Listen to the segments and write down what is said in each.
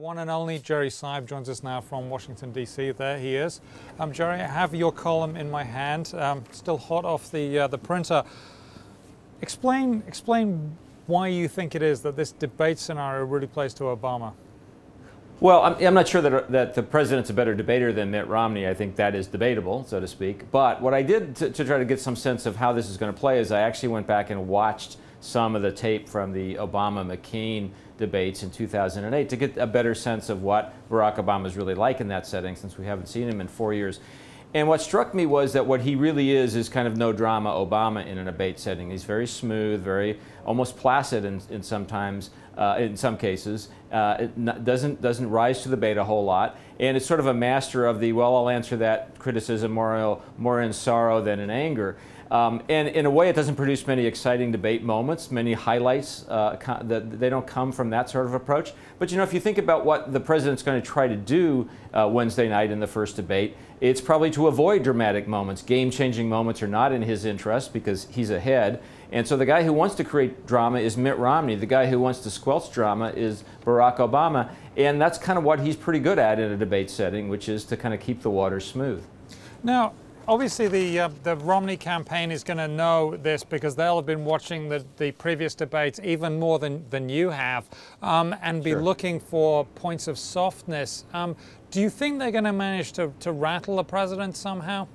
one and only Jerry Seib joins us now from Washington, D.C. There he is. Jerry, I have your column in my hand, still hot off the printer. Explain why you think it is that this debate scenario really plays to Obama. Well, I'm not sure that the president's a better debater than Mitt Romney. I think that is debatable, so to speak. But what I did to try to get some sense of how this is going to play is I actually went back and watched some of the tape from the Obama-McCain debates in 2008 to get a better sense of what Barack Obama is really like in that setting, since we haven't seen him in 4 years. And what struck me was that what he really is kind of no drama Obama in a debate setting. He's very smooth, very almost placid in some cases. It doesn't rise to the bait a whole lot, and it's sort of a master of the, well, I'll answer that criticism more in sorrow than in anger. And in a way, it doesn't produce many exciting debate moments, many highlights. They don't come from that sort of approach. But you know, if you think about what the president's going to try to do Wednesday night in the first debate, it's probably to avoid dramatic moments. Game-changing moments are not in his interest because he's ahead. And so the guy who wants to create drama is Mitt Romney. The guy who wants to squelch drama is Barack Obama. And that's kind of what he's pretty good at in a debate setting, which is to kind of keep the water smooth. Now, obviously, the Romney campaign is going to know this because they'll have been watching the previous debates even more than you have, and be looking for points of softness. Do you think they're going to manage to rattle the president somehow?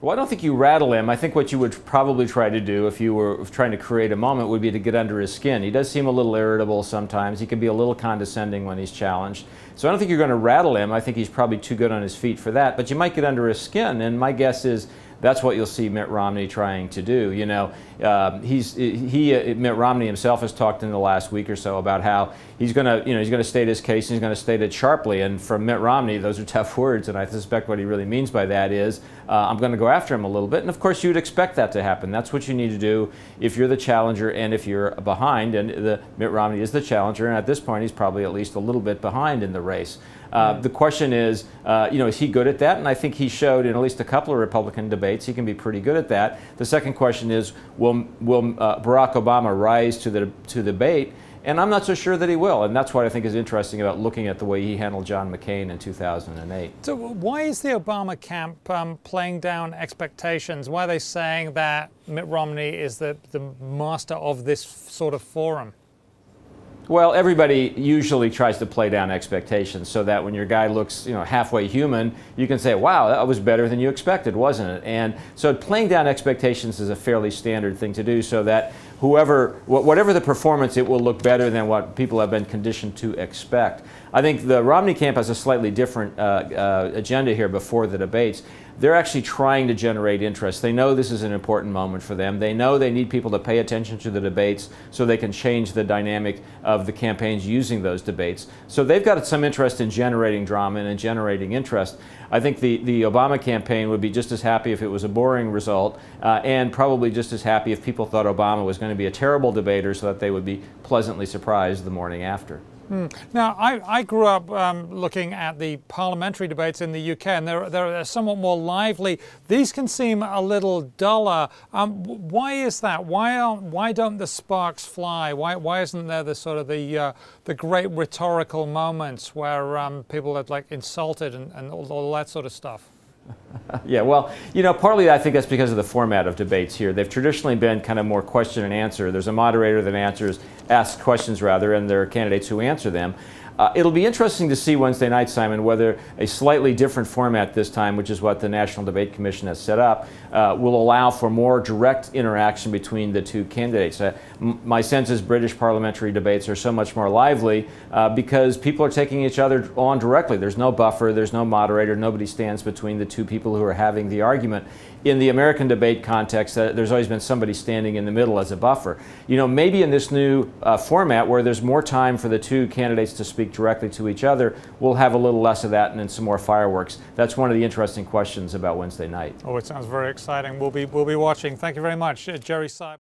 Well, I don't think you rattle him. I think what you would probably try to do if you were trying to create a moment would be to get under his skin. He does seem a little irritable sometimes. He can be a little condescending when he's challenged. So I don't think you're going to rattle him. I think he's probably too good on his feet for that. But you might get under his skin, and my guess is that's what you'll see Mitt Romney trying to do. You know, Mitt Romney himself has talked in the last week or so about how he's going to state his case and he's going to state it sharply. And from Mitt Romney, those are tough words. And I suspect what he really means by that is, I'm going to go after him a little bit. And of course, you'd expect that to happen. That's what you need to do if you're the challenger and if you're behind. And Mitt Romney is the challenger, and at this point, he's probably at least a little bit behind in the race. The question is, is he good at that? And I think he showed in at least a couple of Republican debates he can be pretty good at that. The second question is, will Barack Obama rise to the debate? And I'm not so sure that he will. And that's what I think is interesting about looking at the way he handled John McCain in 2008. So why is the Obama camp playing down expectations? Why are they saying that Mitt Romney is the master of this sort of forum? Well, everybody usually tries to play down expectations so that when your guy looks, halfway human, you can say, wow, that was better than you expected, wasn't it? And so playing down expectations is a fairly standard thing to do so that whatever the performance, it will look better than what people have been conditioned to expect. I think the Romney camp has a slightly different agenda here before the debates. They're actually trying to generate interest. They know this is an important moment for them. They know they need people to pay attention to the debates so they can change the dynamic of the campaigns using those debates. So they've got some interest in generating drama and in generating interest. I think the Obama campaign would be just as happy if it was a boring result, and probably just as happy if people thought Obama was going to be a terrible debater so that they would be pleasantly surprised the morning after. Now, I grew up looking at the parliamentary debates in the UK, and they're somewhat more lively. These can seem a little duller. Why is that? Why don't the sparks fly? Why isn't there the great rhetorical moments where people are like insulted and all that sort of stuff? Yeah, well, partly I think that's because of the format of debates here. They've traditionally been kind of more question and answer. There's a moderator that asks questions rather, and there are candidates who answer them. It'll be interesting to see Wednesday night, Simon, whether a slightly different format this time, which is what the National Debate Commission has set up, will allow for more direct interaction between the two candidates. My sense is British parliamentary debates are so much more lively because people are taking each other on directly. There's no buffer, there's no moderator, nobody stands between the two people who are having the argument. In the American debate context, there's always been somebody standing in the middle as a buffer. Maybe in this new format where there's more time for the two candidates to speak directly to each other, we'll have a little less of that and then some more fireworks. That's one of the interesting questions about Wednesday night. Oh, it sounds very exciting. We'll be watching. Thank you very much, Jerry Seib.